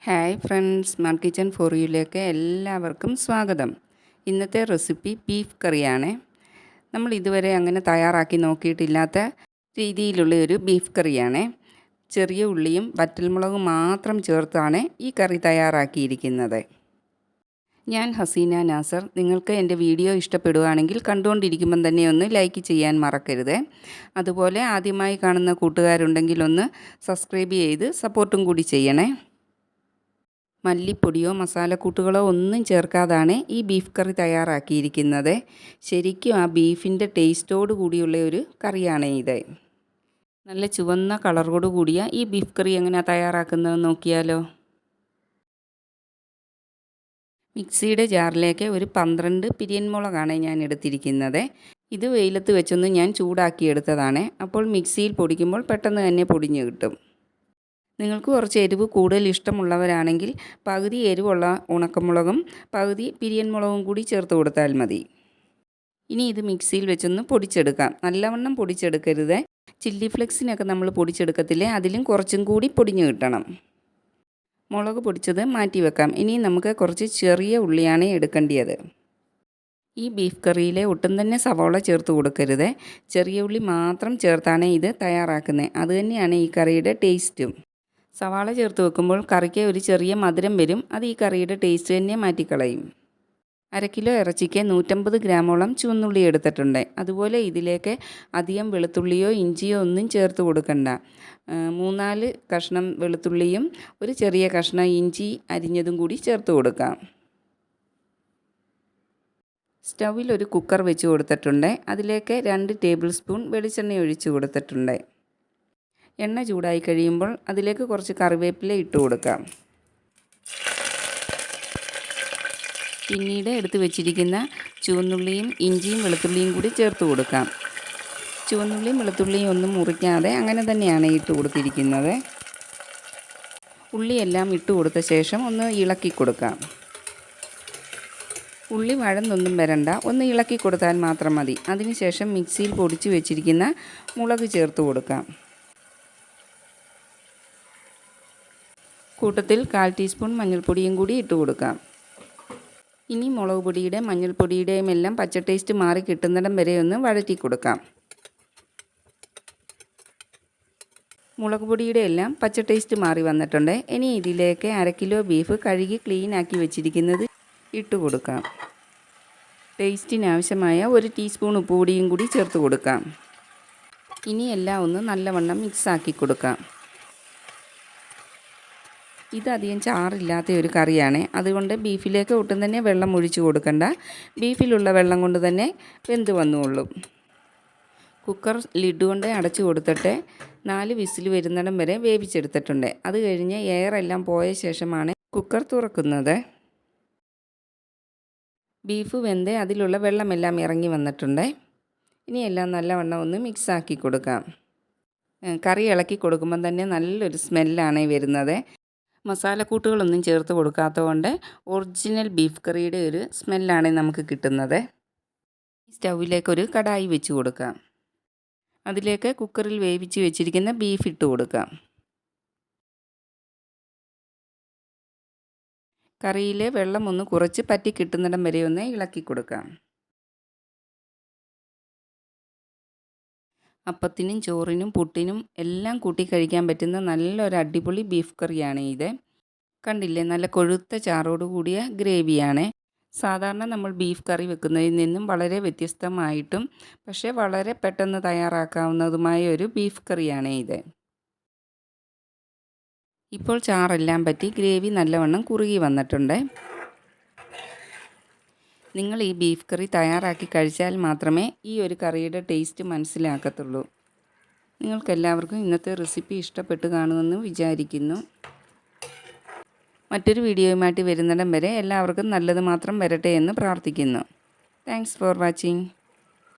Hi friends, smart kitchen for യുയിലേക്ക് എല്ലാവർക്കും സ്വാഗതം. ഇന്നത്തെ റെസിപ്പി ബീഫ് കറിയാണ്. നമ്മൾ ഇതുവരെ അങ്ങനെ തയ്യാറാക്കി നോക്കിയിട്ടില്ലാത്ത രീതിയിലുള്ള ഒരു ബീഫ് കറിയാണ്. ചെറിയ ഉള്ളിയും വറ്റൽമുളകും മാത്രം ചേർത്താണ് ഈ കറി തയ്യാറാക്കിയിരിക്കുന്നത്. ഞാൻ ഹസീന നാസർ. നിങ്ങൾക്ക് എൻ്റെ വീഡിയോ ഇഷ്ടപ്പെടുകയാണെങ്കിൽ കണ്ടുകൊണ്ടിരിക്കുമ്പം തന്നെ ഒന്ന് ലൈക്ക് ചെയ്യാൻ മറക്കരുത്. അതുപോലെ ആദ്യമായി കാണുന്ന കൂട്ടുകാരുണ്ടെങ്കിൽ ഒന്ന് സബ്സ്ക്രൈബ് ചെയ്ത് സപ്പോർട്ടും കൂടി ചെയ്യണേ. മല്ലിപ്പൊടിയോ മസാലക്കൂട്ടുകളോ ഒന്നും ചേർക്കാതാണ് ഈ ബീഫ് കറി തയ്യാറാക്കിയിരിക്കുന്നത്. ശരിക്കും ആ ബീഫിൻ്റെ ടേസ്റ്റോട് കൂടിയുള്ള ഒരു കറിയാണ് ഇത്. നല്ല ചുവന്ന കളറോട് കൂടിയ ഈ ബീഫ് കറി എങ്ങനെയാണ് തയ്യാറാക്കുന്നത് നോക്കിയാലോ. മിക്സിയുടെ ജാറിലേക്ക് ഒരു 12 പിരിയൻ മുളകാണ് ഞാൻ എടുത്തിരിക്കുന്നത്. ഇത് വെയിലത്ത് വെച്ചൊന്ന് ഞാൻ ചൂടാക്കി എടുത്തതാണ്. അപ്പോൾ മിക്സിയിൽ പൊടിക്കുമ്പോൾ പെട്ടെന്ന് തന്നെ പൊടിഞ്ഞ് കിട്ടും. നിങ്ങൾക്ക് കുറച്ച് എരിവ് കൂടുതൽ ഇഷ്ടമുള്ളവരാണെങ്കിൽ പകുതി എരിവുള്ള ഉണക്കമുളകും പകുതി പിരിയൻ മുളകും കൂടി ചേർത്ത് കൊടുത്താൽ മതി. ഇനി ഇത് മിക്സിയിൽ വെച്ചൊന്ന് പൊടിച്ചെടുക്കാം. നല്ലവണ്ണം പൊടിച്ചെടുക്കരുത്. ചില്ലി ഫ്ലെക്സിനൊക്കെ നമ്മൾ പൊടിച്ചെടുക്കത്തില്ലേ, അതിലും കുറച്ചും കൂടി പൊടിഞ്ഞ് കിട്ടണം. മുളക് പൊടിച്ചത് മാറ്റി വെക്കാം. ഇനി നമുക്ക് കുറച്ച് ചെറിയ ഉള്ളിയാണ് എടുക്കേണ്ടത്. ഈ ബീഫ് കറിയിൽ ഒട്ടും തന്നെ സവോള ചേർത്ത് കൊടുക്കരുത്. ചെറിയ ഉള്ളി മാത്രം ചേർത്താണ് ഇത് തയ്യാറാക്കുന്നത്. അതുതന്നെയാണ് ഈ കറിയുടെ ടേസ്റ്റും. സവാള ചേർത്ത് വെക്കുമ്പോൾ കറിക്ക് ഒരു ചെറിയ മധുരം വരും. അത് ഈ കറിയുടെ ടേസ്റ്റ് തന്നെ മാറ്റിക്കളയും. 1/2 കിലോ ഇറച്ചിക്ക് 150 ഗ്രാമോളം ചുവന്നുള്ളി എടുത്തിട്ടുണ്ട്. അതുപോലെ ഇതിലേക്ക് അധികം വെളുത്തുള്ളിയോ ഇഞ്ചിയോ ഒന്നും ചേർത്ത് കൊടുക്കണ്ട. 3-4 കഷ്ണം വെളുത്തുള്ളിയും ഒരു ചെറിയ കഷ്ണം ഇഞ്ചി അരിഞ്ഞതും കൂടി ചേർത്ത് കൊടുക്കാം. സ്റ്റൗവിൽ ഒരു കുക്കർ വെച്ച് കൊടുത്തിട്ടുണ്ട്. അതിലേക്ക് 2 ടേബിൾ സ്പൂൺ വെളിച്ചെണ്ണ ഒഴിച്ച് കൊടുത്തിട്ടുണ്ട്. എണ്ണ ചൂടായി കഴിയുമ്പോൾ അതിലേക്ക് കുറച്ച് കറിവേപ്പില ഇട്ട് കൊടുക്കാം. പിന്നീട് എടുത്ത് വെച്ചിരിക്കുന്ന ചുവന്നുള്ളിയും ഇഞ്ചിയും വെളുത്തുള്ളിയും കൂടി ചേർത്ത് കൊടുക്കാം. ചുവന്നുള്ളിയും വെളുത്തുള്ളിയും ഒന്നും മുറിക്കാതെ അങ്ങനെ തന്നെയാണ് ഇട്ട് കൊടുത്തിരിക്കുന്നത്. ഉള്ളിയെല്ലാം ഇട്ട് കൊടുത്ത ശേഷം ഒന്ന് ഇളക്കി കൊടുക്കാം. ഉള്ളി വഴന്നൊന്നും വരണ്ട, ഒന്ന് ഇളക്കി കൊടുത്താൽ മാത്രം മതി. അതിനുശേഷം മിക്സിയിൽ പൊടിച്ച് വെച്ചിരിക്കുന്ന മുളക് ചേർത്ത് കൊടുക്കാം. കൂട്ടത്തിൽ 1/4 ടീസ്പൂൺ മഞ്ഞൾപ്പൊടിയും കൂടി ഇട്ട് കൊടുക്കാം. ഇനി മുളക് പൊടിയുടെ മഞ്ഞൾപ്പൊടിയുടെയും എല്ലാം പച്ച ടേസ്റ്റ് മാറി കിട്ടുന്നിടം വരെ ഒന്ന് വഴറ്റി കൊടുക്കാം. മുളക് പൊടിയുടെ എല്ലാം പച്ച ടേസ്റ്റ് മാറി വന്നിട്ടുണ്ട്. ഇനി ഇതിലേക്ക് 1/2 കിലോ ബീഫ് കഴുകി ക്ലീൻ ആക്കി വെച്ചിരിക്കുന്നത് ഇട്ട് കൊടുക്കാം. ടേസ്റ്റിന് ആവശ്യമായ 1 ടീസ്പൂൺ ഉപ്പുപൊടിയും കൂടി ചേർത്ത് കൊടുക്കാം. ഇനി എല്ലാം ഒന്ന് നല്ലവണ്ണം മിക്സാക്കി കൊടുക്കാം. ഇതധികം ചാറില്ലാത്ത ഒരു കറിയാണ്. അതുകൊണ്ട് ബീഫിലേക്ക് ഒട്ടും തന്നെ വെള്ളം ഒഴിച്ച് കൊടുക്കണ്ട. ബീഫിലുള്ള വെള്ളം കൊണ്ട് തന്നെ വെന്ത് വന്നുകൊള്ളും. കുക്കർ ലിഡ് കൊണ്ട് അടച്ചു കൊടുത്തിട്ട് 4 വിസിൽ വരുന്നിടം വരെ വേവിച്ചെടുത്തിട്ടുണ്ട്. അത് കഴിഞ്ഞ് എയറെല്ലാം പോയ ശേഷമാണ് കുക്കർ തുറക്കുന്നത്. ബീഫ് വെന്ത് അതിലുള്ള വെള്ളമെല്ലാം ഇറങ്ങി വന്നിട്ടുണ്ട്. ഇനി എല്ലാം നല്ലവണ്ണം ഒന്ന് മിക്സാക്കി കൊടുക്കാം. കറി ഇളക്കി കൊടുക്കുമ്പം തന്നെ നല്ലൊരു സ്മെല്ലാണ് വരുന്നത്. മസാലക്കൂട്ടുകളൊന്നും ചേർത്ത് കൊടുക്കാത്തതുകൊണ്ട് ഒറിജിനൽ ബീഫ് കറിയുടെ ഒരു സ്മെല്ലാണ് നമുക്ക് കിട്ടുന്നത്. സ്റ്റൗവിലേക്ക് ഒരു കടായി വെച്ച് കൊടുക്കാം. അതിലേക്ക് കുക്കറിൽ വേവിച്ച് വെച്ചിരിക്കുന്ന ബീഫ് ഇട്ട് കൊടുക്കാം. കറിയിലെ വെള്ളം ഒന്ന് കുറച്ച് പറ്റി കിട്ടുന്നിടം വരെ ഒന്ന് ഇളക്കി കൊടുക്കാം. അപ്പത്തിനും ചോറിനും പുട്ടിനും എല്ലാം കൂട്ടി കഴിക്കാൻ പറ്റുന്ന നല്ലൊരു അടിപൊളി ബീഫ് കറിയാണ് ഇത്. കണ്ടില്ലേ, നല്ല കൊഴുത്ത ചാറോട് കൂടിയ ഗ്രേവിയാണ്. സാധാരണ നമ്മൾ ബീഫ് കറി വെക്കുന്നതിൽ നിന്നും വളരെ വ്യത്യസ്തമായിട്ടും പക്ഷേ വളരെ പെട്ടെന്ന് തയ്യാറാക്കാവുന്നതുമായ ഒരു ബീഫ് കറിയാണ് ഇത്. ഇപ്പോൾ ചാറെല്ലാം പറ്റി ഗ്രേവി നല്ലവണ്ണം കുറുകി വന്നിട്ടുണ്ട്. നിങ്ങൾ ഈ ബീഫ് കറി തയ്യാറാക്കി കഴിച്ചാൽ മാത്രമേ ഈ ഒരു കറിയുടെ ടേസ്റ്റ് മനസ്സിലാക്കത്തുള്ളൂ. നിങ്ങൾക്കെല്ലാവർക്കും ഇന്നത്തെ റെസിപ്പി ഇഷ്ടപ്പെട്ട് കാണുമെന്ന് വിചാരിക്കുന്നു. മറ്റൊരു വീഡിയോയുമായിട്ട് വരുന്നിടം വരെ എല്ലാവർക്കും നല്ലത് മാത്രം വരട്ടെ എന്ന് പ്രാർത്ഥിക്കുന്നു. Thanks for watching.